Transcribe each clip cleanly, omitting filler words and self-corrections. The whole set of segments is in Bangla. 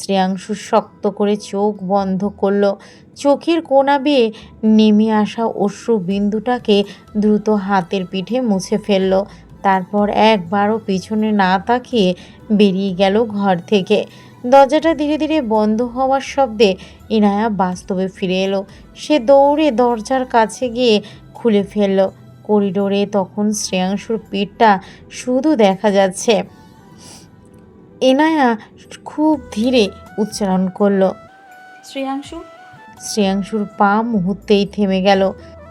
শ্রেয়াংশু শক্ত করে চোখ বন্ধ করল। চোখের কোনা বেয়ে নেমে আসা অশ্রু বিন্দুটাকে দ্রুত হাতের পিঠে মুছে ফেলল। তারপর একবারও পিছনে না তাকিয়ে বেরিয়ে গেল ঘর থেকে। দরজাটা ধীরে ধীরে বন্ধ হওয়ার শব্দে ইনায়া বাস্তবে ফিরে এলো। সে দৌড়ে দরজার কাছে গিয়ে খুলে ফেলল। করিডোরে তখন শ্রেয়াংশুর পিঠটা শুধু দেখা যাচ্ছে। ইনায়া খুব ধীরে উচ্চারণ করল, শ্রেয়াংশু। শ্রেয়াংশুর পা মুহূর্তেই থেমে গেল।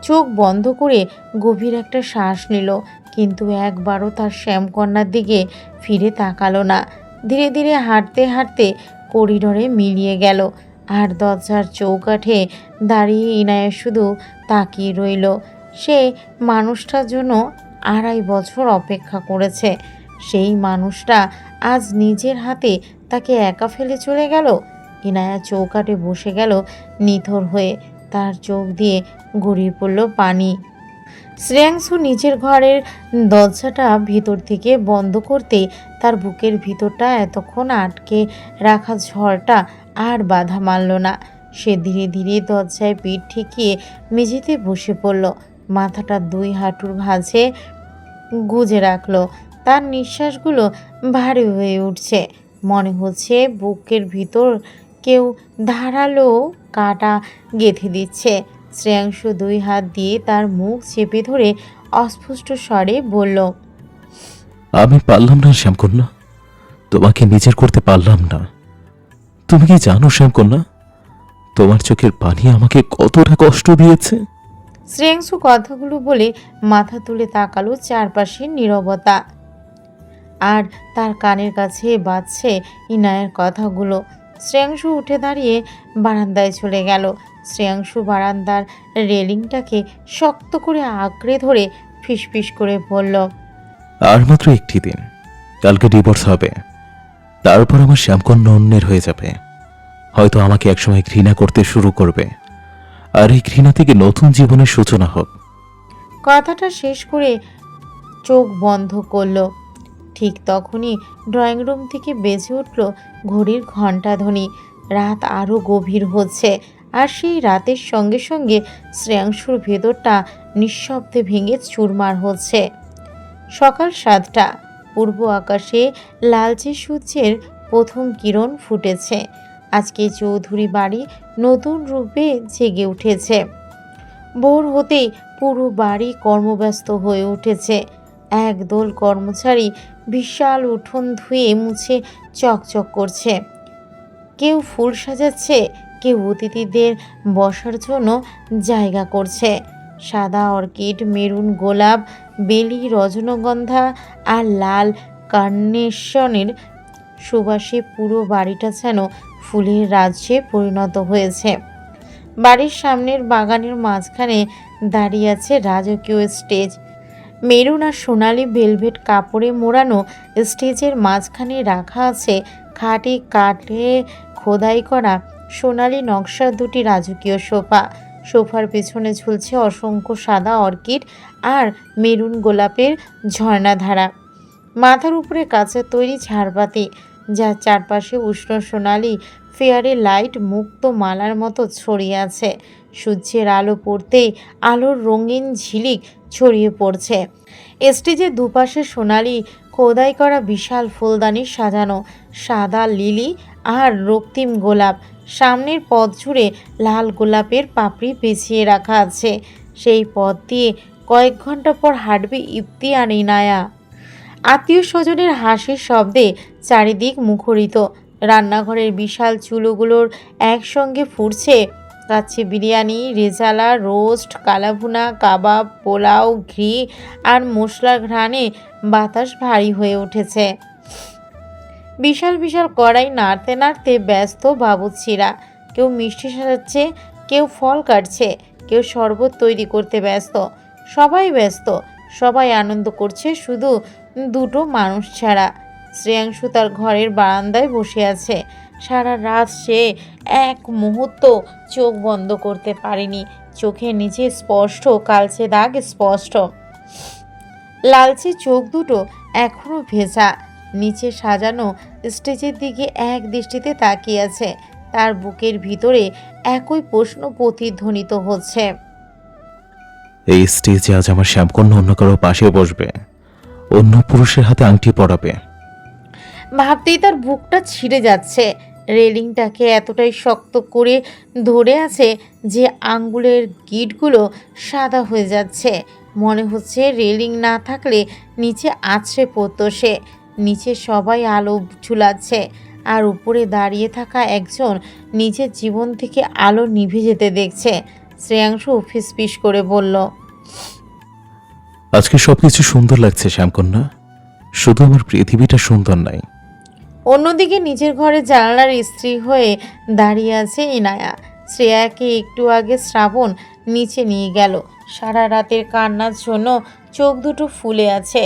চোখ বন্ধ করে গভীর একটা শ্বাস নিল, কিন্তু একবারও তার শ্যামকন্যার দিকে ফিরে তাকালো না। ধীরে ধীরে হাঁটতে হাঁটতে করিডোরে মিলিয়ে গেল। আর দরজার চৌকাঠে দাঁড়িয়ে ইনায়া শুধু তাকিয়ে রইল। সে মানুষটার জন্য 2.5 বছর অপেক্ষা করেছে। সেই মানুষটা আজ নিজের হাতে তাকে একা ফেলে চলে গেল। ইনায়া চৌকাঠে বসে গেল নিথর হয়ে। তার চোখ দিয়ে গড়িয়ে পড়ল পানি। শ্রেয়াংশু নিজের ঘরের দরজাটা ভিতর থেকে বন্ধ করতেই তার বুকের ভিতরটা এতক্ষণ আটকে রাখা ঝড়টা আর বাধা মানল না। সে ধীরে ধীরে দরজায় পিঠ ঠেকিয়ে মেঝেতে বসে পড়ল। মাথাটা 2 হাঁটুর ভাঁজে গুজে রাখলো। তার নিঃশ্বাসগুলো ভারী হয়ে উঠছে। মনে হচ্ছে বুকের ভিতর কেউ ধারালো কাঁটা গেঁথে দিচ্ছে। শ্রেয়াংশু 2 হাত দিয়ে তার মুখ চেপে ধরে অস্পষ্ট স্বরে বলল, আমি পারলাম না শ্যামকন্যা, তোমাকে নিজের করতে পারলাম না। তুমি কি জানো শ্যামকন্যা, তোমার চোখের পানি আমাকে কতটা কষ্ট দিয়েছে? শ্রেয়াংশু কথাগুলো বলে মাথা তুলে তাকালো। চারপাশের নীরবতা, আর তার কানের কাছে বাজছে ইনায়ের কথাগুলো। শ্রেয়াংশু উঠে দাঁড়িয়ে বারান্দায় চলে গেল। শ্রেয়াংশু বারান্দার রেলিংটাকে শক্ত করে আঁকড়ে ধরে ফিসফিস করে বলল, আর মাত্র একটি দিন, কালকে ডিভোর্স হবে। তারপর আমার শ্যামকন্যা অন্যের হয়ে যাবে। হয়তো আমাকে একসময় ঘৃণা করতে শুরু করবে, আর এই ঘৃণা থেকে নতুন জীবনের সূচনা হোক। কথাটা শেষ করে চোখ বন্ধ করল। ঠিক তখনই ড্রয়িং রুম থেকে বেজে উঠল ঘড়ির ঘণ্টাধ্বনি। রাত আরও গভীর হচ্ছে, আর সেই রাতের সঙ্গে সঙ্গে শ্রেয়াংশুর ভেতরটা নিঃশব্দে ভেঙে চুরমার হচ্ছে। সকাল 7টা। পূর্ব আকাশে লালচে সূর্যের প্রথম কিরণ ফুটেছে। আজকে চৌধুরী বাড়ি নতুন রূপে জেগে উঠেছে। ভোর হতেই পুরো বাড়ি কর্মব্যস্ত হয়ে উঠেছে। একদল কর্মচারী বিশাল উঠোন ধুয়ে মুছে চকচক করছে। কেউ ফুল সাজাচ্ছে, কেউ অতিথিদের বসার জন্য জায়গা করছে। সাদা অর্কিড, মেরুন গোলাপ, বেলি, রজনীগন্ধা আর লাল কার্নেশনের সুবাসে পুরো বাড়িটা যেন ফুলের রাজ্যে পরিণত হয়েছে। বাড়ির সামনের বাগানের মাঝখানে দাঁড়িয়ে আছে রাজকীয় স্টেজ। মেরুন আর সোনালি ভেলভেট কাপড়ে মোড়ানো স্টেজের মাঝখানে রাখা আছে খাঁটি কাঠে খোদাই করা সোনালি নকশার 2টি রাজকীয় সোফা। সোফার পেছনে ঝুলছে অসংখ্য সাদা অর্কিড আর মেরুন গোলাপের ঝর্ণাধারা। মাথার উপরে কাচের তৈরি ঝাড়বাতি, যার চারপাশে উষ্ণ সোনালি ফেয়ারে লাইট মুক্ত মালার মতো ছড়িয়ে আছে। সূর্যের আলো পড়তেই আলোর রঙিন ঝিলিক ছড়িয়ে পড়ছে। স্টেজের দুপাশে সোনালি খোদাই করা বিশাল ফুলদানি সাজানো, সাদা লিলি আর রক্তিম গোলাপ। সামনের পথ জুড়ে লাল গোলাপের পাপড়ি পেঁচিয়ে রাখা আছে। সেই পথ দিয়ে কয়েক ঘন্টা পর হাঁটবে ইপ্তি আর ইনায়া। আত্মীয় স্বজনের হাসির শব্দে চারিদিক মুখরিত। রান্নাঘরের বিশাল চুলোগুলোর একসঙ্গে ফুটছে কাচ্চি বিরিয়ানি, রেজালা, রোস্ট, কালাভুনা, কাবাব, পোলাও, ঘি আর মশলার ঘ্রাণে বাতাস ভারী হয়ে উঠেছে। বিশাল বিশাল কড়াই নাড়তে নাড়তে ব্যস্ত বাবুর্চিরা। কেউ মিষ্টি সাজাচ্ছে, কেউ ফল কাটছে, কেউ শরবত তৈরি করতে ব্যস্ত। সবাই ব্যস্ত, সবাই আনন্দ করছে, শুধু 2টো মানুষ ছাড়া। শ্রেয়াংশু তার ঘরের বারান্দায় বসে আছে। সারা রাত সে এক মুহূর্ত চোখ বন্ধ করতে পারেনি। চোখের নিচে স্পষ্ট কালচে দাগ, স্পষ্ট লালচে চোখ দুটো এখনও ভেজা। নিচে সাজানো স্টেজের দিকে এক দৃষ্টিতে তাকিয়ে আছে। তার বুকের ভিতরে একই প্রশ্ন প্রতিধ্বনিত হচ্ছে। এই স্টেজে আজ আমার শ্যামকন্যা অন্য কারো পাশে বসবে, অন্য পুরুষের হাতে আংটি পরাবে। ভাবতেই তার বুকটা ছিঁড়ে যাচ্ছে। রেলিংটাকে এতটাই শক্ত করে ধরে আছে যে আঙ্গুলের গিঁটগুলো সাদা হয়ে যাচ্ছে। মনে হচ্ছে রেলিং না থাকলে নিচে আছড়ে পড়তো সে। নিচে সবাই আলো ঝুলাচ্ছে, আর উপরে দাঁড়িয়ে থাকা একজন নিজের জীবন থেকে আলো নিভে যেতে দেখছে। শ্রেয়াংশু ফিসফিস করে বলল, আজকে সবকিছু সুন্দর লাগছে শ্যামকন্যা, শুধু আমার পৃথিবীটা সুন্দর নাই। অন্যদিকে নিজের ঘরে জানালার স্ত্রী হয়ে দাঁড়িয়ে আছে ইনায়া। শ্রেয়াকে একটু আগে শ্রাবণ নিচে নিয়ে গেল। সারা রাতের কান্নার জন্য চোখ দুটো ফুলে আছে,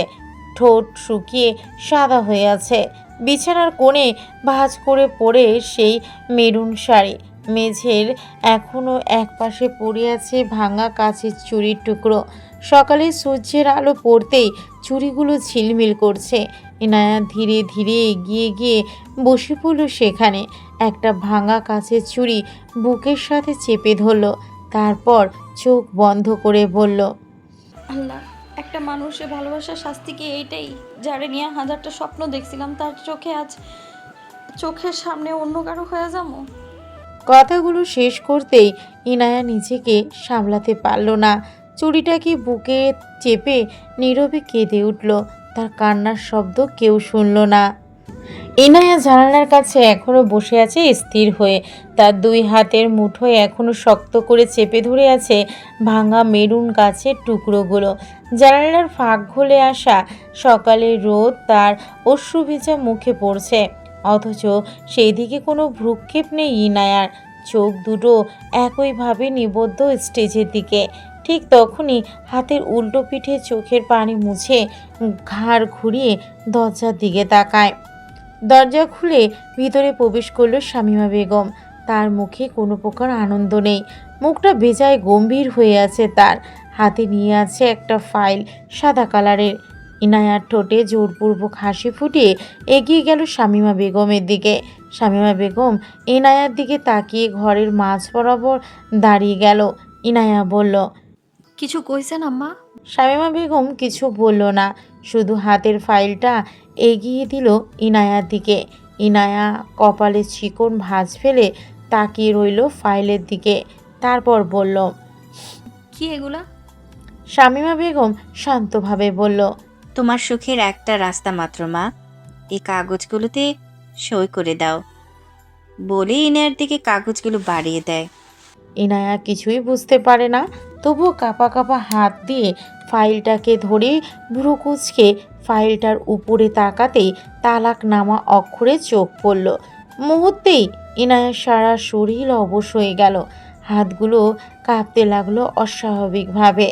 ঠোঁট শুকিয়ে সাদা হয়ে আছে। বিছানার কোণে ভাঁজ করে পড়ে সেই মেরুন শাড়ি। মেঝের এখনও একপাশে পড়ে আছে ভাঙা কাচের চুড়ির টুকরো। সকালে সূর্যের আলো পড়তেই চুড়িগুলো ঝিলমিল করছে। ইনায়া ধীরে ধীরে এগিয়ে গিয়ে বসে পড়ল সেখানে। একটা ভাঙা কাচের চুড়ি বুকের সাথে চেপে ধরল, তারপর চোখ বন্ধ করে বলল, আল্লাহ, একটা মানুষের ভালোবাসার শাস্তি কি এইটাই? যারে নিয়ে হাজারটা স্বপ্ন দেখছিলাম তার চোখে আজ চোখের সামনে অন্য কারো হয়ে যাবো। কথাগুলো শেষ করতেই ইনায়া নিজেকে সামলাতে পারল না। চুড়িটাকে বুকে চেপে নীরবে কেঁদে উঠল। তার কান্নার শব্দ কেউ শুনল না। ইনায়া জানালার কাছে এখনও বসে আছে স্থির হয়ে। তার দুই হাতের মুঠোয় এখনও শক্ত করে চেপে ধরে আছে ভাঙা মেরুন গাছের টুকরোগুলো। জানালার ফাঁক গলে আসা সকালের রোদ তার অশ্রু ভেজা মুখে পড়ছে, অথচ সেই দিকে কোনো ভ্রুক্ষেপ নেই ইনায়ার। চোখ দুটো একইভাবে নিবদ্ধ স্টেজের দিকে। ঠিক তখনই হাতের উল্টো পিঠে চোখের পানি মুছে ঘাড় ঘুরিয়ে দরজার দিকে তাকায়। দরজা খুলে ভিতরে প্রবেশ করল শামীমা বেগম। তার মুখে কোনো প্রকার আনন্দ নেই, মুখটা বেজায় গম্ভীর হয়ে আছে। তার হাতে নিয়ে আছে একটা ফাইল, সাদা কালারের। ইনায়ার ঠোঁটে জোরপূর্বক হাসি ফুটিয়ে এগিয়ে গেল শামীমা বেগমের দিকে। শামীমা বেগম ইনায়ার দিকে তাকিয়ে ঘরের মাঝ বরাবর দাঁড়িয়ে গেল। ইনায়া বলল, কিছু কইছেন আম্মা? শামীমা বেগম কিছু বলল না, শুধু হাতের ফাইলটা এগিয়ে দিল ইনায়ার দিকে। ইনায়া কপালে চিকন ভাঁজ ফেলে তাকিয়ে রইল ফাইলের দিকে, তারপর বলল, কি এগুলা? শামীমা বেগম শান্তভাবে বলল, তোমার সুখের একটা রাস্তা মাত্র মা, এই কাগজগুলোতে সই করে দাও। বলে ইনার দিকে কাগজগুলো বাড়িয়ে দেয়। ইনায়া কিছুই বুঝতে পারে না, তবুও কাঁপা কাঁপা হাত দিয়ে ফাইলটাকে ধরে ভ্রু কুঁচকে ফাইলটার উপরে তাকাতেই তালাক নামা অক্ষরে চোখ পড়ল। মুহূর্তেই ইনায়ার সারা শরীর অবশ হয়ে গেল। হাতগুলো কাঁপতে লাগলো অস্বাভাবিকভাবে।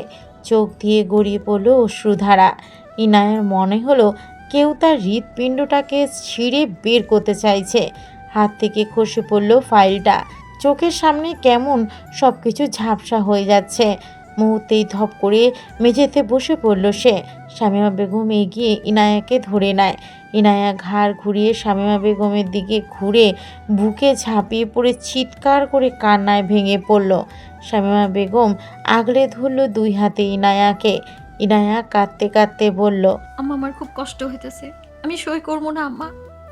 চোখ দিয়ে গড়িয়ে পড়ল অশ্রুধারা। ইনায়ার মনে হলো কেউ তার হৃৎপিণ্ডটাকে ছিঁড়ে বের করতে চাইছে। হাত থেকে খসে পড়ল ফাইলটা। চোখের সামনে কেমন সব কিছু ঝাপসা হয়ে যাচ্ছে। মুহূর্তেই ধপ করে মেঝেতে বসে পড়ল সে। শামীমা বেগম এগিয়ে ইনায়াকে ধরে নেয়। ইনায়া ঘাড় ঘুরিয়ে শামীমা বেগমের দিকে ঘুরে বুকে ঝাঁপিয়ে পড়ে চিৎকার করে কান্নায় ভেঙে পড়ল। শামীমা বেগম আগলে ধরল দুই হাতে ইনায়াকে। ইনায়া কাঁদতে কাঁদতে বলল, আম্মা, আমার খুব কষ্ট হইতেছে। আমি সই করবো না আম্মা।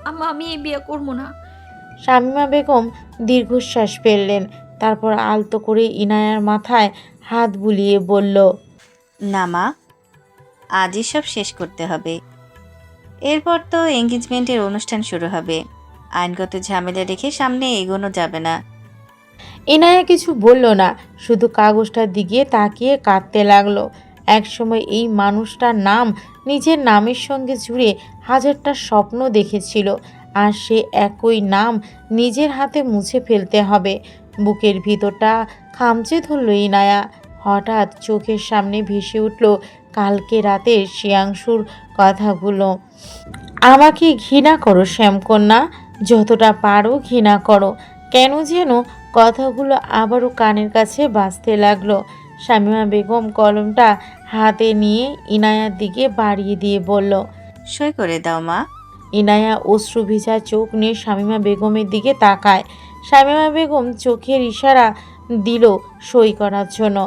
আম্মা, আমি এই বিয়ে করবো না। শামীমা বেগম দীর্ঘশ্বাস ফেললেন, তারপর আলতো করে ইনায়ার মাথায় হাত বুলিয়ে বলল, না মা, আজই সব শেষ করতে হবে। এরপর তো এঙ্গেজমেন্টের অনুষ্ঠান শুরু হবে। আইনগত ঝামেলা রেখে সামনে এগোনো যাবে না। ইনায়া কিছু বলল না, শুধু কাগজটার দিকে তাকিয়ে কাঁদতে লাগলো। একসময় এই মানুষটার নাম নিজের নামের সঙ্গে জুড়ে হাজারটা স্বপ্ন দেখেছিল, আর সে একই নাম নিজের হাতে মুছে ফেলতে হবে। বুকের ভিতরটা খামচে ধরল ইনায়া। হঠাৎ চোখের সামনে ভেসে উঠল কালকে রাতের শ্রেয়াংশুর কথাগুলো। আমাকে ঘৃণা করো শ্যামকন্যা, যতটা পারো ঘৃণা করো। কেন যেন কথাগুলো আবারও কানের কাছে বাজতে লাগলো। শামীমা বেগম কলমটা হাতে নিয়ে ইনায়ার দিকে বাড়িয়ে দিয়ে বলল, সই করে দাও মা। ইনায়া অশ্রু ভিজা চোখ নিয়ে শামীমা বেগমের দিকে তাকায়। শামীমা বেগম চোখের ইশারা দিল সই করার জন্য।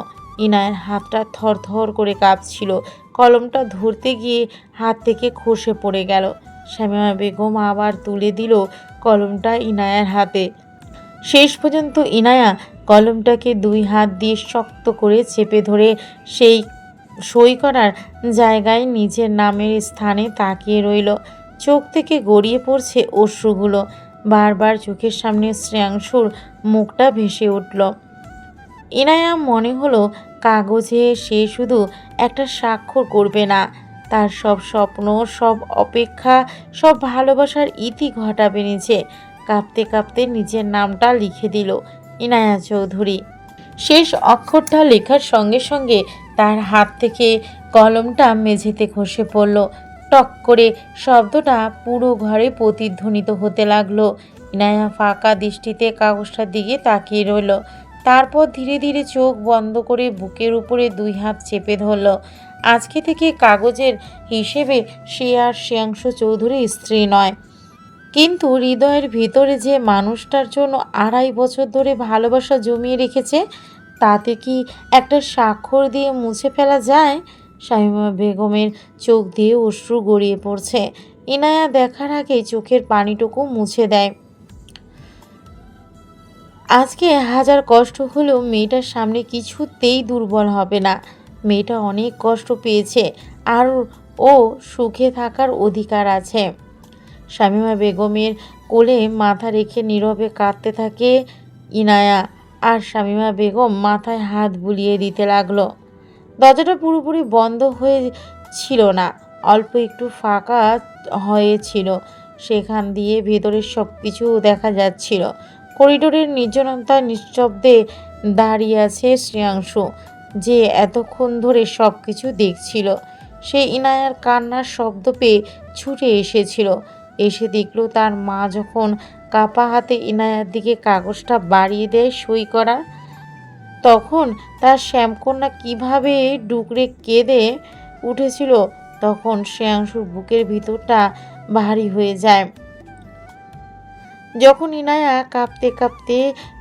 ইনায়ার হাতটা থরথর করে কাঁপছিল। কলমটা ধরতে গিয়ে হাত থেকে খসে পড়ে গেল। শামীমা বেগম আবার তুলে দিল কলমটা ইনায়ার হাতে। শেষ পর্যন্ত ইনায়া কলমটাকে দুই হাত দিয়ে শক্ত করে চেপে ধরে সেই সই করার জায়গায় নিজের নামের স্থানে তাকিয়ে রইল। চোখ থেকে গড়িয়ে পড়ছে অশ্রুগুলো। বারবার চোখের সামনে শ্রেয়াংশুর মুখটা ভেসে উঠল। ইনায়া মনে হলো কাগজে সে শুধু একটা স্বাক্ষর করবে না, তার সব স্বপ্ন, সব অপেক্ষা, সব ভালোবাসার ইতি ঘটাবে নিচে। কাঁপতে কাঁপতে নিজের নামটা লিখে দিল ইনায়া চৌধুরী। শেষ অক্ষরটা লেখার সঙ্গে সঙ্গে তার হাত থেকে কলমটা মেঝেতে খসে পড়ল। টক করে শব্দটা পুরো ঘরে প্রতিধ্বনিত হতে লাগলো। ইনায়া ফাঁকা দৃষ্টিতে কাগজটার দিকে তাকিয়ে রইল। তারপর ধীরে ধীরে চোখ বন্ধ করে বুকের উপরে দুই হাত চেপে ধরল। আজকে থেকে কাগজের হিসেবে সে আর শ্রেয়াংশু চৌধুরীর স্ত্রী নয়, কিন্তু হৃদয়ের ভিতরে যে মানুষটার জন্য 2.5 বছর ধরে ভালোবাসা জমিয়ে রেখেছে, তাতে কি একটা স্বাক্ষর দিয়ে মুছে ফেলা যায়? শামীমা বেগমের চোখ দিয়ে অশ্রু গড়িয়ে পড়ছে। ইনায়া দেখার আগেই চোখের পানিটুকু মুছে দেয়। আজকে হাজার কষ্ট হলেও মেয়েটার সামনে কিছুতেই দুর্বল হবে না। মেয়েটা অনেক কষ্ট পেয়েছে, আর ও সুখে থাকার অধিকার আছে। শামীমা বেগমের কোলে মাথা রেখে নীরবে কাঁদতে থাকে ইনায়া, আর শামীমা বেগম মাথায় হাত বুলিয়ে দিতে লাগলো। দরজাটা পুরোপুরি বন্ধ হয়েছিল না, অল্প একটু ফাঁকা হয়েছিল। সেখান দিয়ে ভেতরের সব কিছু দেখা যাচ্ছিল। করিডোরের নির্জনতা নিঃশব্দে দাঁড়িয়ে আছে শ্রেয়াংশু, যে এতক্ষণ ধরে সব কিছু দেখছিল। সে ইনায়ার কান্নার শব্দ পেয়ে ছুটে এসেছিল। এসে দেখল তার মা যখন কাপা হাতে ইনায়ার দিকে কাগজটা বাড়িয়ে দেয় সই করা, তখন তার শ্যামকন্যা কিভাবে ডুকরে কেঁদে উঠেছিল, তখন শ্রেয়াংশুর বুকের ভিতরটা ভারী হয়ে যায়। যখন ইনায়া কাঁপতে কাঁপতে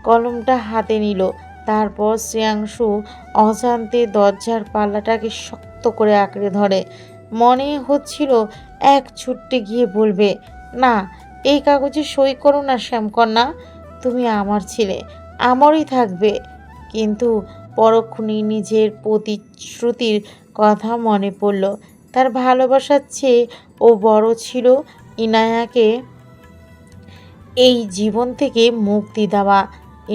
কলমটা হাতে নিল, তারপর শ্রেয়াংশু অজান্তে দরজার পাল্লাটাকে শক্ত করে আঁকড়ে ধরে। মনে হচ্ছিল এক ছুট্টে গিয়ে বলবে, না, এই কাগজে সই করো না শ্যামকন্যা, তুমি আমার ছেলে, আমারই থাকবে। কিন্তু পরক্ষণেই নিজের প্রতিশ্রুতির কথা মনে পড়ল। তার ভালোবাসার চেয়ে ও বড় ছিল ইনায়াকে এই জীবন থেকে মুক্তি দেওয়া।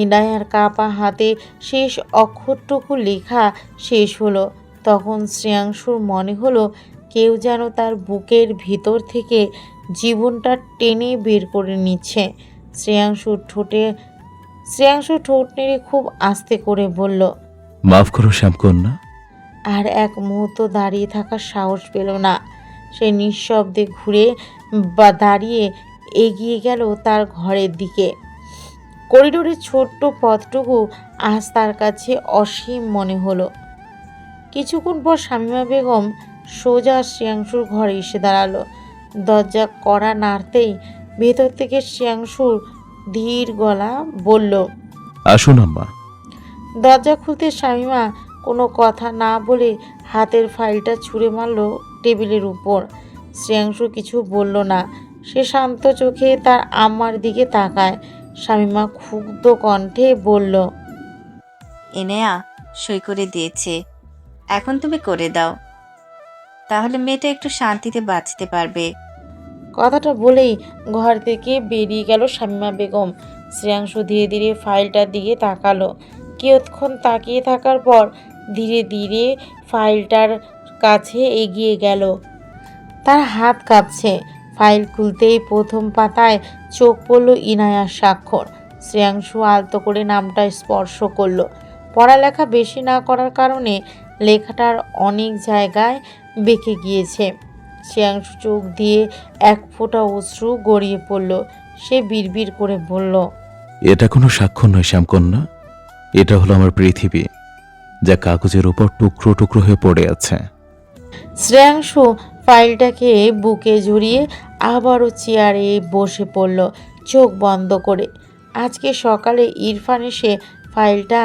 ইনায়ার কাপা হাতে শেষ অক্ষরটুকু লেখা শেষ হলো। তখন শ্রেয়াংশুর মনে হলো কেউ যেন তার বুকের ভিতর থেকে জীবনটা টেনে বের করে নিচ্ছে। শ্রেয়াংশু ঠোঁট নেড়ে খুব আস্তে করে বলল, মাফ করো শ্যামকন্যা। আর এক মুহূর্ত দাঁড়িয়ে থাকার সাহস পেল না। সে নিঃশব্দে ঘুরে দাঁড়িয়ে এগিয়ে গেল তার ঘরের দিকে। করিডোরের ছোট্ট পথটুকু আজ তার কাছে অসীম মনে হলো। কিছুক্ষণ পর শামীমা বেগম সোজা শ্রেয়াংশুর ঘরে এসে দাঁড়ালো। দরজা কড়া নাড়তেই ভেতর থেকে শ্রেয়াংশুর ধীর গলা বলল, আসুন আম্মা। দরজা খুলতে শামীমা কোনো কথা না বলে হাতের ফাইলটা ছুঁড়ে মারল টেবিলের উপর। শ্রেয়াংশু কিছু বলল না, সে শান্ত চোখে তার আম্মার দিকে তাকায়। শামীমা ক্ষুব্ধ কণ্ঠে বলল, ইনায়া সই করে দিয়েছে, এখন তুমি করে দাও, তাহলে মেয়েটা একটু শান্তিতে বাঁচতে পারবে। কথাটা বলেই ঘর থেকে বেরিয়ে গেল শামীমা বেগম। শ্রেয়াংশু ধীরে ধীরে ফাইলটার দিকে তাকালো। কিয়ৎক্ষণ তাকিয়ে থাকার পর ধীরে ধীরে ফাইলটার কাছে এগিয়ে গেল। তার হাত কাঁপছে। ফাইল খুলতেই প্রথম পাতায় চোখ পড়ল ইনায়ার স্বাক্ষর। শ্রেয়াংশু আলতো করে নামটা স্পর্শ করল। পড়ালেখা বেশি না করার কারণে লেখাটার অনেক জায়গায় বেঁকে গিয়েছে। শ্রেয়াংশু চোখ দিয়ে এক ফোঁটা অশ্রু গড়িয়ে পড়ল। সে বিড়বিড় করে বলল, এটা কোনো স্বাক্ষর নয় শ্যামকন্যা, এটা হলো আমার পৃথিবী, যা কাগজের উপর টুকরো টুকরো হয়ে পড়ে আছে। শ্রেয়াংশু ফাইলটাকে বুকে জড়িয়ে আবারও চেয়ারে বসে পড়ল চোখ বন্ধ করে। আজকে সকালে ইরফান এসে ফাইলটা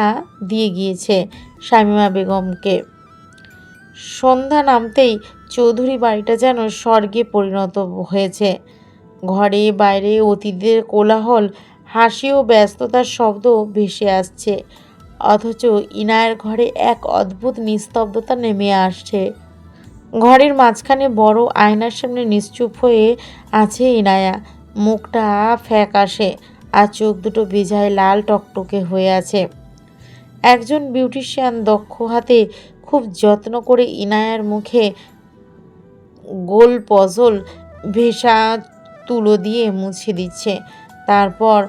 দিয়ে গিয়েছে শামীমা বেগমকে। সন্ধ্যা নামতেই চৌধুরী বাড়িটা যেন স্বর্গে পরিণত হয়েছে। ঘরে বাইরে অতিথিদের কোলাহল, হাসি ও ব্যস্ততার শব্দ ভেসে আসছে, অথচ ইনায়ের ঘরে এক অদ্ভুত নিস্তব্ধতা নেমে আসছে। ঘরের মাঝখানে বড় আয়নার সামনে নিশ্চুপ হয়ে আছে ইনায়া। মুখটা ফ্যাকাশে আর চোখ দুটো বেজায় লাল টকটকে হয়ে আছে। একজন বিউটিশিয়ান দক্ষ হাতে খুব যত্ন করে ইনায়ার মুখে গোল পজল ভেসা তুলো দিয়ে মুছে দিচ্ছে। তারপর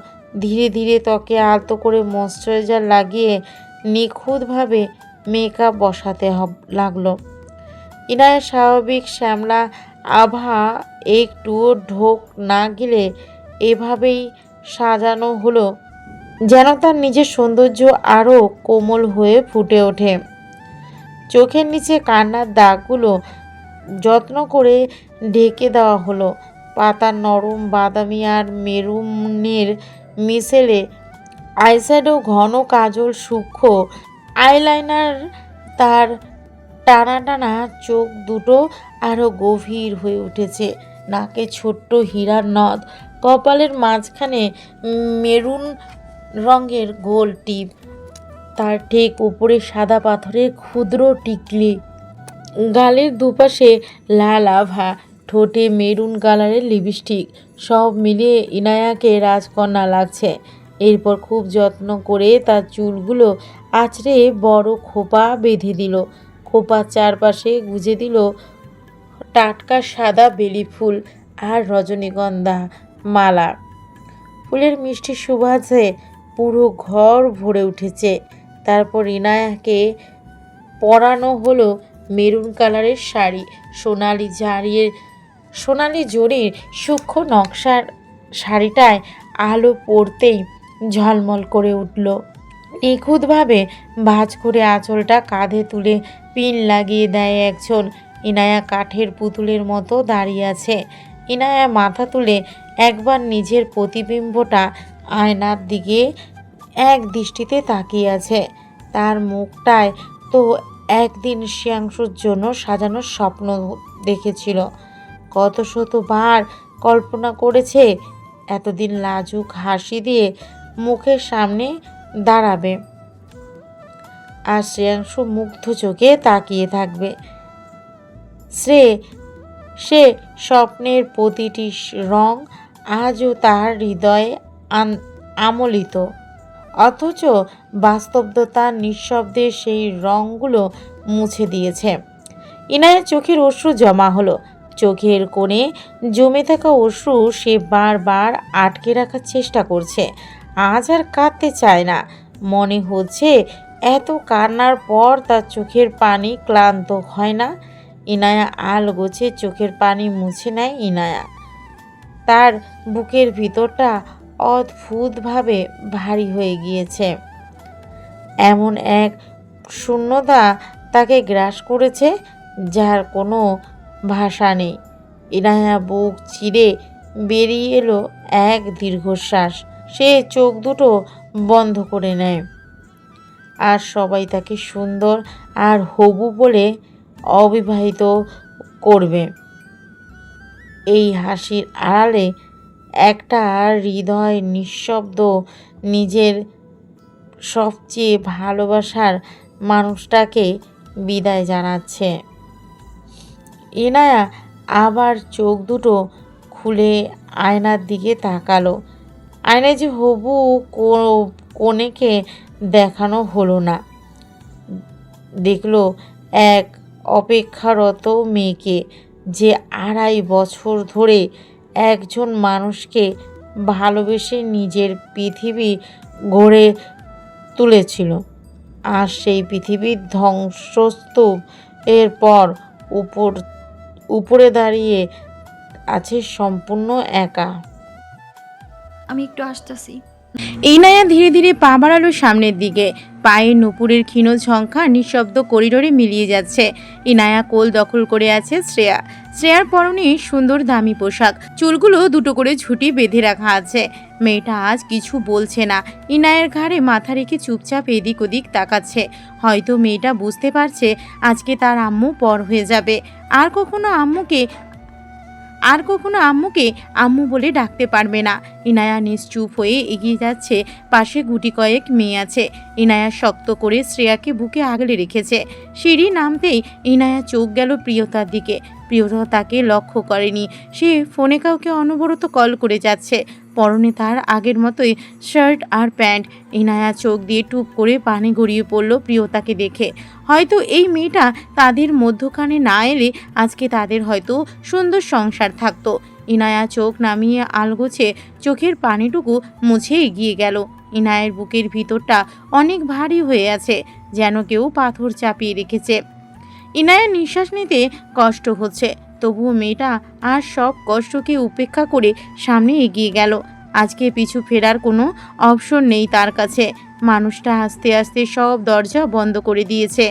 ধীরে ধীরে ত্বকে আলতো করে ময়শ্চারাইজার লাগিয়ে নিখুঁতভাবে মেকআপ বসাতে লাগলো। ইনায়ের স্বাভাবিক শ্যামলা আভা একটুও ঢোক না গেলে এভাবেই সাজানো হলো যেন তার নিজের সৌন্দর্য আরও কোমল হয়ে ফুটে ওঠে। চোখের নিচে কান্নার দাগগুলো যত্ন করে ঢেকে দেওয়া হলো পাতার নরম বাদামি আর মেরুনের মিশেলে। আইশ্যাডো, ঘন কাজল, সূক্ষ্ম আইলাইনার, তার টানা টানা চোখ দুটো আরও গভীর হয়ে উঠেছে। নাকে ছোট্ট হীরার নথ, কপালের মাঝখানে মেরুন রঙের গোল টিপ, তার ঠিক উপরে সাদা পাথরের ক্ষুদ্র টিকলি, গালের দুপাশে লাল আভা, ঠোঁটে মেরুন কালারের লিপস্টিক। সব মিলিয়ে ইনায়াকে রাজকন্যা লাগছে। এরপর খুব যত্ন করে তার চুলগুলো আঁচড়ে বড় খোপা বেঁধে দিল। খোপার চারপাশে গুজে দিল টাটকা সাদা বেলি ফুল আর রজনীগন্ধা মালা। ফুলের মিষ্টি সুবাসে পুরো ঘর ভরে উঠেছে। তারপর ইনায়াকে পরানো হলো মেরুন কালারের শাড়ি। সোনালি জরির সূক্ষ্ম নকশার শাড়িটায় আলো পড়তেই ঝলমল করে উঠল। নিখুঁতভাবে ভাঁজ করে আঁচলটা কাঁধে তুলে পিন লাগিয়ে দেয় একজন। ইনায়া কাঠের পুতুলের মতো দাঁড়িয়ে আছে। ইনায়া মাথা তুলে একবার নিজের প্রতিবিম্বটা আয়নার দিকে এক দৃষ্টিতে তাকিয়ে আছে। তার মুখটায় তো একদিন শ্রেয়াংশুর জন্য সাজানোর স্বপ্ন দেখেছিল। কত শতবার কল্পনা করেছে এতদিন লাজুক হাসি দিয়ে মুখের সামনে দাঁড়াবে আর শ্রেয়াংশু মুগ্ধ চোখে তাকিয়ে থাকবে। সে স্বপ্নের প্রতিটি রং আজও তার হৃদয়ে আমলিত, অথচ বাস্তবতা নিঃশব্দে সেই রঙগুলো মুছে দিয়েছে। ইনায়ের চোখের অশ্রু জমা হলো। চোখের কোণে জমে থাকা অশ্রু সে বারবার আটকে রাখার চেষ্টা করছে। আজ আর কাঁদতে চায় না। মনে হচ্ছে এত কান্নার পর তার চোখের পানি ক্লান্ত হয় না। ইনায়া আলগোছে চোখের পানি মুছে নেয়। ইনায়া, তার বুকের ভিতরটা অদ্ভুতভাবে ভারী হয়ে গিয়েছে। এমন এক শূন্যতা তাকে গ্রাস করেছে যার কোনো ভাষা নেই। ইনায়া বুক চিরে বেরিয়ে এলো এক দীর্ঘশ্বাস। সে চোখ দুটো বন্ধ করে নেয়। আর সবাই তাকে সুন্দর আর হবু বলে অবিবাহিত করবে। এই হাসির আড়ালে একটা হৃদয় নিঃশব্দ নিজের সবচেয়ে ভালোবাসার মানুষটাকে বিদায় জানাচ্ছে। ইনায়া আবার চোখ দুটো খুলে আয়নার দিকে তাকালো। আয়নায় যে হবু কনেকে দেখানো হলো না, দেখলো এক অপেক্ষারত মেয়েকে যে 2.5 বছর ধরে একজন মানুষকে ভালোবেসে নিজের পৃথিবী গড়ে তুলেছিল। আর সেই পৃথিবীর ধ্বংসস্তূপ এরপর উপরে দাঁড়িয়ে আছে সম্পূর্ণ একা। আমি একটু আসতেছি। ইনায়া ধীরে ধীরে পা বাড়ালো সামনের দিকে। পায়ের নুপুরের ক্ষীণ ঝংকার নিঃশব্দ করিডোরে মিলিয়ে যাচ্ছে। ইনায়া কোল দখল করে আছে শ্রেয়া। শ্রেয়ার পরনে সুন্দর দামি পোশাক, চুলগুলো দুটো করে ঝুঁটি বেঁধে রাখা আছে। মেয়েটা আজ কিছু বলছে না, ইনায়ের ঘাড়ে মাথা রেখে চুপচাপ এদিক ওদিক তাকাচ্ছে। হয়তো মেয়েটা বুঝতে পারছে আজকে তার আম্মু পর হয়ে যাবে। আর কখনো আম্মুকে আম্মু বলে ডাকতে পারবে না। ইনায়া নিশ্চুপ হয়ে এগিয়ে যাচ্ছে। পাশে গুটি কয়েক মেয়ে আছে। ইনায়া শক্ত করে শ্রেয়াকে বুকে আগলে রেখেছে। সিঁড়ি নামতেই ইনায়া চোখ গেল প্রিয়তার দিকে। প্রিয়তা তাকে লক্ষ্য করেনি। সে ফোনে কাউকে অনবরত কল করে যাচ্ছে। পরনে তার আগের মতোই শার্ট আর প্যান্ট। ইনায়া চোখ দিয়ে টুপ করে পানি গড়িয়ে পড়ল প্রিয়তাকে দেখে। হয়তো এই মেয়েটা তাদের মধ্যখানে না এলে আজকে তাদের হয়তো সুন্দর সংসার থাকতো। ইনায়া চোখ নামিয়ে আলগোছে চোখের পানিটুকু মুছে এগিয়ে গেল। ইনায়ের বুকের ভিতরটা অনেক ভারী হয়ে আছে, যেন কেউ পাথর চাপিয়ে রেখেছে। ইনায়ের নিঃশ্বাস নিতে কষ্ট হচ্ছে, তবুও মেয়েটা আর সব কষ্টকে উপেক্ষা করে সামনে এগিয়ে গেল। আজকে পিছু ফেরার কোনো অপশন নেই তার কাছে। মানুষটা আস্তে আস্তে সব দরজা বন্ধ করে দিয়েছে।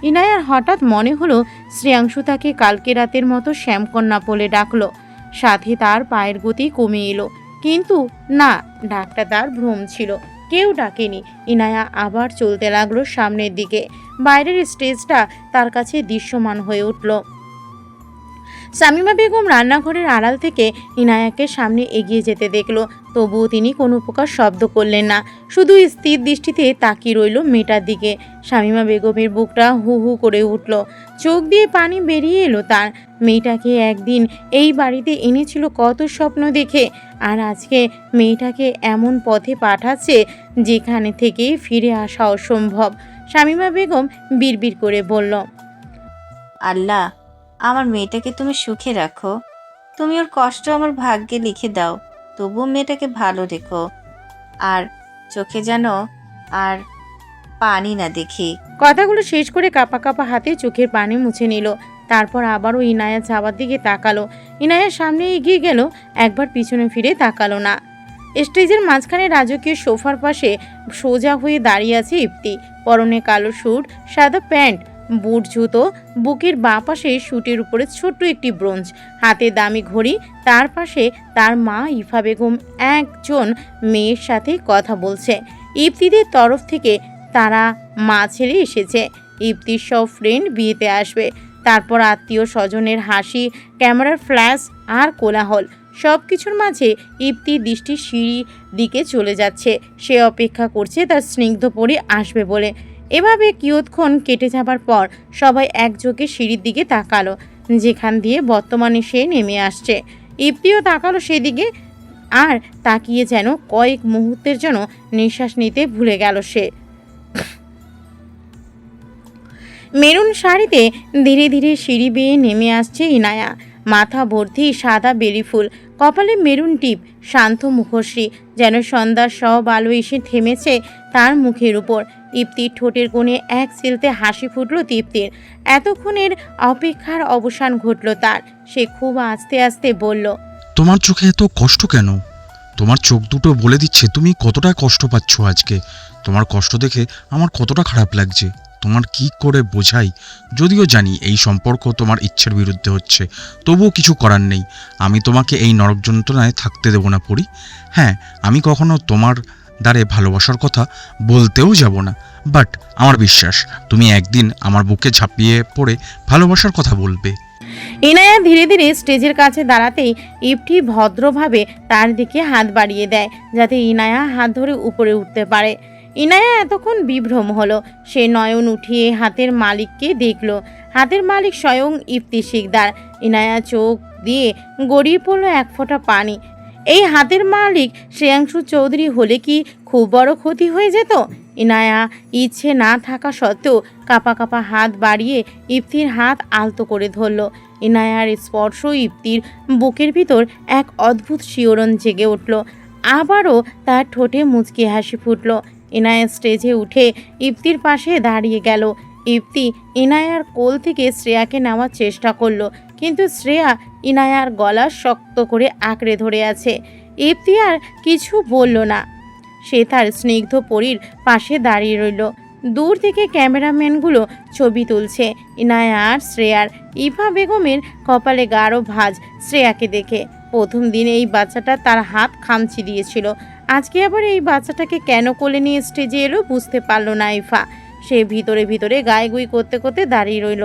ইনায়ার হঠাৎ মনে হলো শ্রেয়াংশু তাকে কালকে রাতের মতো শ্যামকন্যা বলে ডাকলো। সাথে তার পায়ের গতি কমে এলো। কিন্তু না, ডাকটা তার ভ্রম ছিল, কেউ ডাকেনি। ইনায়া আবার চলতে লাগলো সামনের দিকে। বাইরের স্টেজটা তার কাছে দৃশ্যমান হয়ে উঠল। শামীমা বেগম রান্নাঘরের আড়াল থেকে ইনায়াকে সামনে এগিয়ে যেতে দেখলো, তবুও তিনি কোনো প্রকার শব্দ করলেন না। শুধু স্থির দৃষ্টিতে তাকিয়ে রইল মেয়েটার দিকে। শামীমা বেগমের বুকটা হু হু করে উঠল, চোখ দিয়ে পানি বেরিয়ে এলো তার। মেয়েটাকে একদিন এই বাড়িতে এনেছিল কত স্বপ্ন দেখে, আর আজকে মেয়েটাকে এমন পথে পাঠাচ্ছে যেখানে থেকে ফিরে আসা অসম্ভব। শামীমা বেগম বিড়বিড় করে বলল, আল্লাহ, আমার মেয়েটাকে তুমি সুখে রাখো। তুমি ওর কষ্ট আমার ভাগ্যে লিখে দাও। তবুও মেয়েটাকে ভালো রেখো, আর চোখে যেন আর পানি না দেখি। কথাগুলো শেষ করে কাপা কাপা হাতে চোখের পানি মুছে নিল। তারপর আবারও ইনায়া যাওয়ার দিকে তাকালো। ইনায়ার সামনে এগিয়ে গেল, একবার পিছনে ফিরে তাকালো না। স্টেজের মাঝখানে রাজকীয় সোফার পাশে সোজা হয়ে দাঁড়িয়ে আছে ইপ্তি। পরনে কালো স্যুট, সাদা প্যান্ট, বুট জুতো। বুকের বাঁ পাশে স্যুটের উপরে ছোট্ট একটি ব্রোঞ্জ, হাতে দামি ঘড়ি। তার পাশে তার মা ইফা বেগম একজন মেয়ের সাথে কথা বলছে। ইপ্তিদের তরফ থেকে তারা মা ছেলে এসেছে। ইপ্তির সব ফ্রেন্ড বিয়েতে আসবে। তারপর আত্মীয় স্বজনের হাসি, ক্যামেরার ফ্ল্যাশ আর কোলাহল। সব কিছুর মাঝে ইপ্তির দৃষ্টি সিঁড়ির দিকে চলে যাচ্ছে। সে অপেক্ষা করছে তার স্নিগ্ধ পরি আসবে বলে। এভাবে কিয়ৎক্ষণ কেটে যাবার পর সবাই একযোগে সিঁড়ির দিকে তাকালো, যেখান দিয়ে বর্তমানে সে নেমে আসছে। ইপ্তিও তাকালো সেদিকে, আর তাকিয়ে যেন কয়েক মুহূর্তের জন্য নিঃশ্বাস নিতে ভুলে গেল সে। মেরুন শাড়িতে ধীরে ধীরে সিঁড়ি বেয়ে নেমে আসছে ইনায়া। মাথা ভর্তি সাদা বেলি ফুল, কপালে মেরুন টিপ, শান্ত মুখশ্রী, যেন সন্ধ্যার সব আলো এসে থেমেছে তার মুখের উপর। ইপ্তির ঠোঁটের কোণে এক চিলতে হাসি ফুটল তৃপ্তির। এতক্ষণের অপেক্ষার অবসান ঘটল তার। সে খুব আস্তে আস্তে বলল, তোমার চোখে এত কষ্ট কেন? তোমার চোখ দুটো বলে দিচ্ছে তুমি কতটা কষ্ট পাচ্ছ আজকে। তোমার কষ্ট দেখে আমার কতটা খারাপ লাগছে। তোমার কি করে বোঝাই? যদিও জানি এই সম্পর্ক তোমার ইচ্ছের বিরুদ্ধে হচ্ছে, তবুও কিছু করার নেই। আমি তোমাকে এই নরক যন্ত্রণায় থাকতে দেবো না পরি। হ্যাঁ, আমি কখনো তোমার দ্বারে ভালোবাসার কথা বলতেও যাব না, বাট আমার বিশ্বাস তুমি একদিন আমার বুকে ঝাঁপিয়ে পড়ে ভালোবাসার কথা বলবে। ইনায়া ধীরে ধীরে স্টেজের কাছে দাঁড়াতেই ইপ্তি ভদ্রভাবে তার দিকে হাত বাড়িয়ে দেয়, যাতে ইনায়া হাত ধরে উপরে উঠতে পারে। ইনায়া এতক্ষণ বিভ্রম হলো। সে নয়ন উঠিয়ে হাতের মালিককে দেখল। হাতের মালিক স্বয়ং ইপ্তি শিকদার। ইনায়া চোখ দিয়ে গড়িয়ে পড়ল এক ফোঁটা পানি। এই হাতের মালিক শ্রেয়াংশু চৌধুরী হলে কি খুব বড় ক্ষতি হয়ে যেত? ইনায়া ইচ্ছে না থাকা সত্ত্বেও কাঁপা কাঁপা হাত বাড়িয়ে ইপ্তির হাত আলতো করে ধরল। ইনায়ার স্পর্শ ইপ্তির বুকের ভিতর এক অদ্ভুত শিহরণ জেগে উঠল। আবারও তার ঠোঁটে মুচকি হাসি ফুটল। ইনায়া স্টেজে উঠে ইপ্তির পাশে দাঁড়িয়ে গেল। ইপ্তি ইনায়ার কোল থেকে শ্রেয়াকে নেওয়ার চেষ্টা করলো, কিন্তু শ্রেয়া ইনায়ার গলা শক্ত করে আঁকড়ে ধরে আছে। ইপ্তি আর কিছু বলল না। সে তার স্নিগ্ধ পরীর পাশে দাঁড়িয়ে রইল। দূর থেকে ক্যামেরাম্যানগুলো ছবি তুলছে ইনায়া আর শ্রেয়ার। ইভা বেগমের কপালে গাঢ় ভাঁজ শ্রেয়াকে দেখে। প্রথম দিন এই বাচ্চাটা তার হাত খামচি দিয়েছিল, আজকে আবার এই বাচ্চাটাকে কেন কোলে নিয়ে স্টেজে এলো বুঝতে পারল না ইভা। সে ভিতরে ভিতরে গাইগুই করতে করতে দাঁড়িয়ে রইল।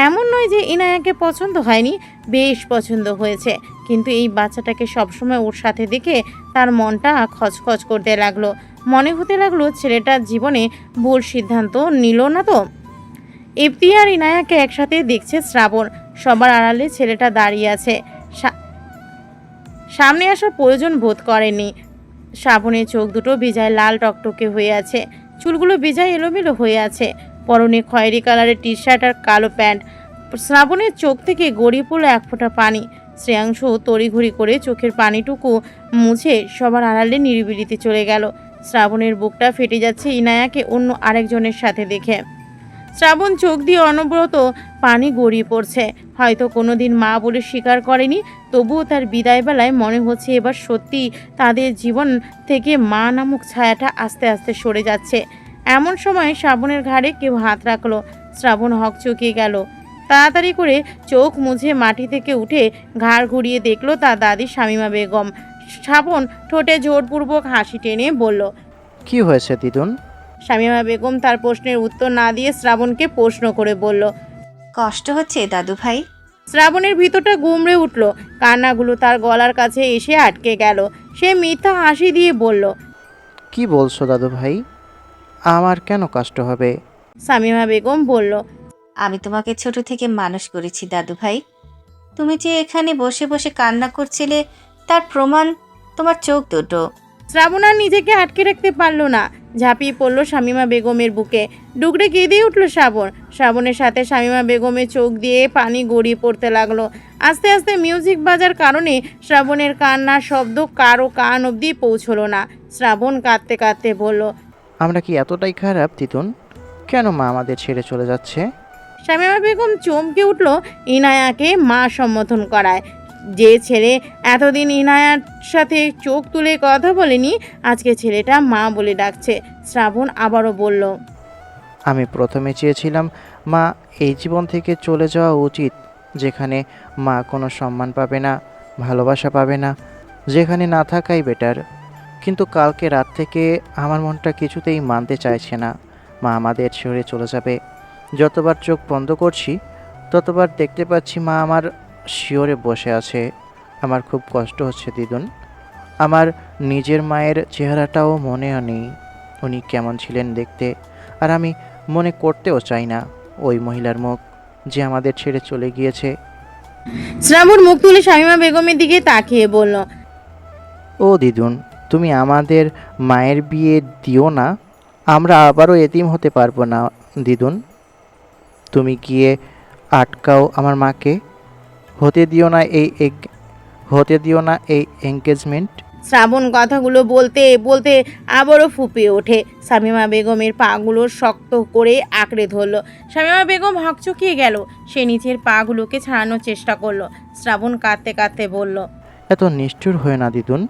এমন নয় যে ইনায়াকে পছন্দ হয়নি, বেশ পছন্দ হয়েছে, কিন্তু এই বাচ্চাটাকে সবসময় ওর সাথে দেখে তার মনটা খচখচ করতে লাগলো। মনে হতে লাগলো ছেলেটার জীবনে ভুল সিদ্ধান্ত নিল না তো। ইফতি আর ইনায়াকে একসাথে দেখছে শ্রাবণ। সবার আড়ালে ছেলেটা দাঁড়িয়ে আছে, সামনে আসার প্রয়োজন বোধ করেনি। শ্রাবণের চোখ দুটো বেজায় লাল টকটকে হয়ে আছে, চুলগুলো বেজায় এলোমেলো হয়ে আছে, পরনে খয়েরি কালারের টি শার্ট আর কালো প্যান্ট। শ্রাবণের চোখ থেকে গড়িয়ে পড়লো এক ফোঁটা পানি। শ্রেয়াংশু তড়িঘড়ি করে চোখের পানিটুকু মুছে সবার আড়ালে নিরিবিলিতে চলে গেল। শ্রাবণের বুকটা ফেটে যাচ্ছে ইনায়াকে অন্য আরেকজনের সাথে দেখে। শ্রাবণ চোখ দিয়ে অনবরত পানি গড়িয়ে পড়ছে। হয়তো কোনোদিন মা বলে স্বীকার করেনি, তবুও তার বিদায়বেলায় মনে হচ্ছে এবার সত্যি তাদের জীবন থেকে মা নামক ছায়াটা আস্তে আস্তে সরে যাচ্ছে। এমন সময় শ্রাবণের ঘাড়ে কেউ হাত রাখলো। শ্রাবণ হকচকিয়ে গেল। তাড়াতাড়ি করে চোখ মুছে মাটি থেকে উঠে ঘাড় ঘুরিয়ে দেখলো তার দাদি শামীমা বেগম। শ্রাবণ ঠোঁটে জোরপূর্বক হাসি টেনে বলল, কি হয়েছে দিদুন? শামীমা বেগম তার প্রশ্নের উত্তর না দিয়ে শ্রাবণকে প্রশ্ন করে বলল। কষ্ট হচ্ছে দাদু ভাই? শ্রাবণের ভিতরটা গুমড়ে উঠল, কান্নাগুলো তার গলার কাছে এসে আটকে গেল। সে মিথ্যা হাসি দিয়ে বলল, কি বলছো দাদু ভাই? আমার কেন কষ্ট হবে? শামীমা বেগম বলল, আমি তোমাকে ছোট থেকে মানুষ করেছি দাদু ভাই। তুমি যে এখানে বসে বসে কান্না করছিলে তার প্রমাণ তোমার চোখ দুটো। শ্রাবণ আর নিজেকে আটকে রাখতে পারল না, ঝাঁপিয়ে পড়ল শামীমা বেগমের বুকে। ডুকরে কেঁদেই উঠল শ্রাবণ। শ্রাবণের সাথে শামীমা বেগমের চোখ দিয়ে পানি গড়িয়ে পড়তে লাগলো। আস্তে আস্তে মিউজিক বাজার কারণে শ্রাবণের কান্নার শব্দ কারো কান অবধি পৌঁছলো না। শ্রাবণ কাঁদতে কাঁদতে বলল, আমরা কি এতটাই খারাপ দিদুন? কেন মা আমাদের ছেড়ে চলে যাচ্ছে? শামীমা বেগম চমকে উঠল ইনায়াকে মা সম্বোধন করায়। যে ছেলে এতদিন ইনায়ার সাথে চোখ তুলে কথা বলেনি, আজকে ছেলেটা মা বলে ডাকছে। শ্রাবণ আবারও বলল, আমি প্রথমে চেয়েছিলাম মা এই জীবন থেকে চলে যাওয়া উচিত, যেখানে মা কোনো সম্মান পাবে না, ভালোবাসা পাবে না, যেখানে না থাকাই বেটার। কিন্তু কালকে রাত থেকে আমার মনটা কিছুতেই মানতে চাইছে না মা আমাদের ছেড়ে চলে যাবে। যতবার চোখ বন্ধ করছি ততবার দেখতে পাচ্ছি মা আমার শিয়রে বসে আছে। আমার খুব কষ্ট হচ্ছে দিদুন। আমার নিজের মায়ের চেহারাটাও মনে নেই উনি কেমন ছিলেন দেখতে, আর আমি মনে করতেও চাই না ওই মহিলার মুখ যে আমাদের ছেড়ে চলে গিয়েছে। শ্রাবণ মুখ তুলে শামীমা বেগমের দিকে তাকিয়ে বলল, ও দিদুন, তুমি আমাদের মায়ের বিয়ে দিও না, আমরা আবারও এতিম হতে পারবো না দিদুন। তুমি গিয়ে আটকাও আমার মাকে, হতে দিও না এই এঙ্গেজমেন্ট। শ্রাবণ কথাগুলো বলতে বলতে আবারও ফুপিয়ে ওঠে। শামীমা বেগমের পাগুলো শক্ত করে আঁকড়ে ধরল। শামীমা বেগম হকচকিয়ে গেল। সে নিচের পাগুলোকে ছাড়ানোর চেষ্টা করলো। শ্রাবণ কাঁদতে কাঁদতে বলল, এত নিষ্ঠুর হয়ে না দিদুন,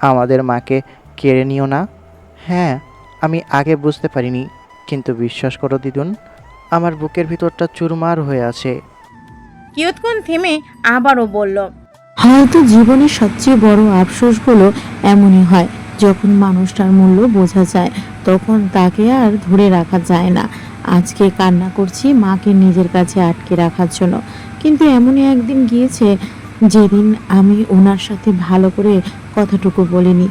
আমাদের মাকে কেড়ে নিও না। হ্যাঁ, আমি আগে বুঝতে পারিনি, কিন্তু বিশ্বাস করো দিদুন, আমার বুকের ভিতরটা চুরমার হয়ে আছে। কিয়ৎক্ষণ থেমে আবারও বলল, হয়তো জীবনের সবচেয়ে বড় আফসোসগুলো এমনই হয়, যখন মানুষটার মূল্য বোঝা যায় তখন তাকে আর ধরে রাখা যায় না। আজকে কান্না করছি মাকে নিজের কাছে আটকে রাখার জন্য, কিন্তু এমনই একদিন গিয়েছে যেদিন আমি ওনার সাথে ভালো করে কথাটুকু বলিনি।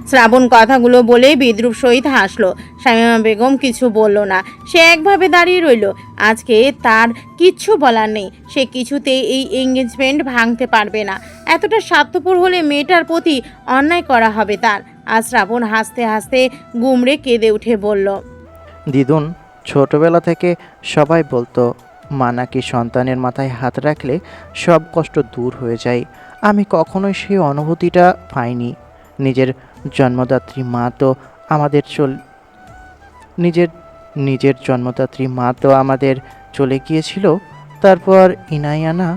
শ্রাবণ কথাগুলো বলে বিদ্রুপ সহিত হাসলো। শামীমা বেগম কিছু বলল না, সে একভাবে দাঁড়িয়ে রইল। আজকে তার কিচ্ছু বলার নেই, সে কিছুতেই এই এঙ্গেজমেন্ট ভাঙতে পারবে না। এতটা স্বার্থপর হলে মেয়েটার প্রতি অন্যায় করা হবে তার। আর শ্রাবণ হাসতে হাসতে গুমড়ে কেঁদে উঠে বলল, দিদুন, ছোটবেলা থেকে সবাই বলতো মা নাকি সন্তানের মাথায় হাত রাখলে সব কষ্ট দূর হয়ে যায়। আমি কখনোই সেই অনুভূতিটা পাইনি। নিজের জন্মদাত্রী মা তো আমাদের চলে গিয়েছিল। তারপর ইনায়ানা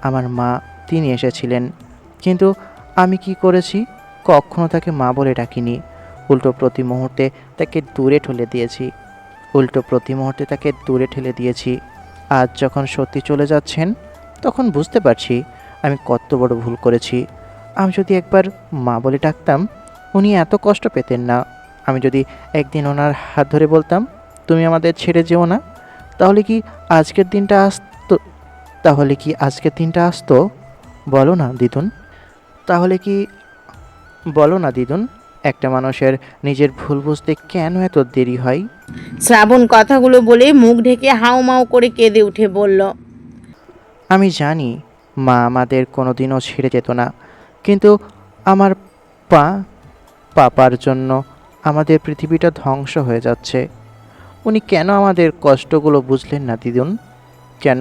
আমার মা, তিনি এসেছিলেন, কিন্তু আমি কি করেছি? কখনো তাকে মা বলে ডাকিনি। উল্টো প্রতি মুহূর্তে তাকে দূরে ঠেলে দিয়েছি। আজ যখন সত্যি চলে যাচ্ছেন তখন বুঝতে পারছি আমি কত বড় ভুল করেছি। আমি যদি একবার মা বলে ডাকতাম উনি এত কষ্ট পেতেন না। আমি যদি একদিন ওনার হাত ধরে বলতাম তুমি আমাদের ছেড়ে যেও না, তাহলে কি আজকের দিনটা আসতো? বলো না দিদুন, একটা মানুষের নিজের ভুল বুঝতে কেন এত দেরি হয়? শ্রাবণ কথাগুলো বলে মুখ ঢেকে হাউমাউ করে কেঁদে উঠে বলল, আমি জানি মা আমাদের কোনোদিনও ছেড়ে যেত না, কিন্তু আমার পাপার জন্য আমাদের পৃথিবীটা ধ্বংস হয়ে যাচ্ছে। উনি কেন আমাদের কষ্টগুলো বুঝলেন না দিদুন? কেন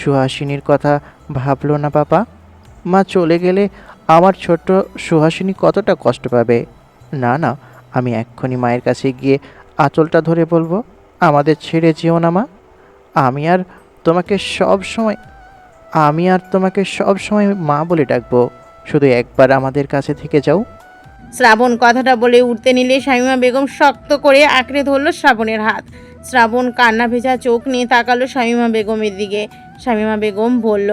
সুহাসিনীর কথা ভাবলো না পাপা? মা চলে গেলে আমার ছোট্ট সুহাসিনী কতটা কষ্ট পাবে। না, আমি এক্ষুনি মায়ের কাছে গিয়ে আঁচলটা ধরে বলবো আমাদের ছেড়ে যেও না মা। আমি আর তোমাকে সব সময় মা বলে ডাকবো, শুধু একবার আমাদের কাছে থেকে যাও। শ্রাবণ কথাটা বলে উঠতে নিলে শামীমা বেগম শক্ত করে আঁকড়ে ধরল শ্রাবণের হাত। শ্রাবণ কান্না ভেজা চোখ নিয়ে তাকালো শামীমা বেগমের দিকে। শামীমা বেগম বলল,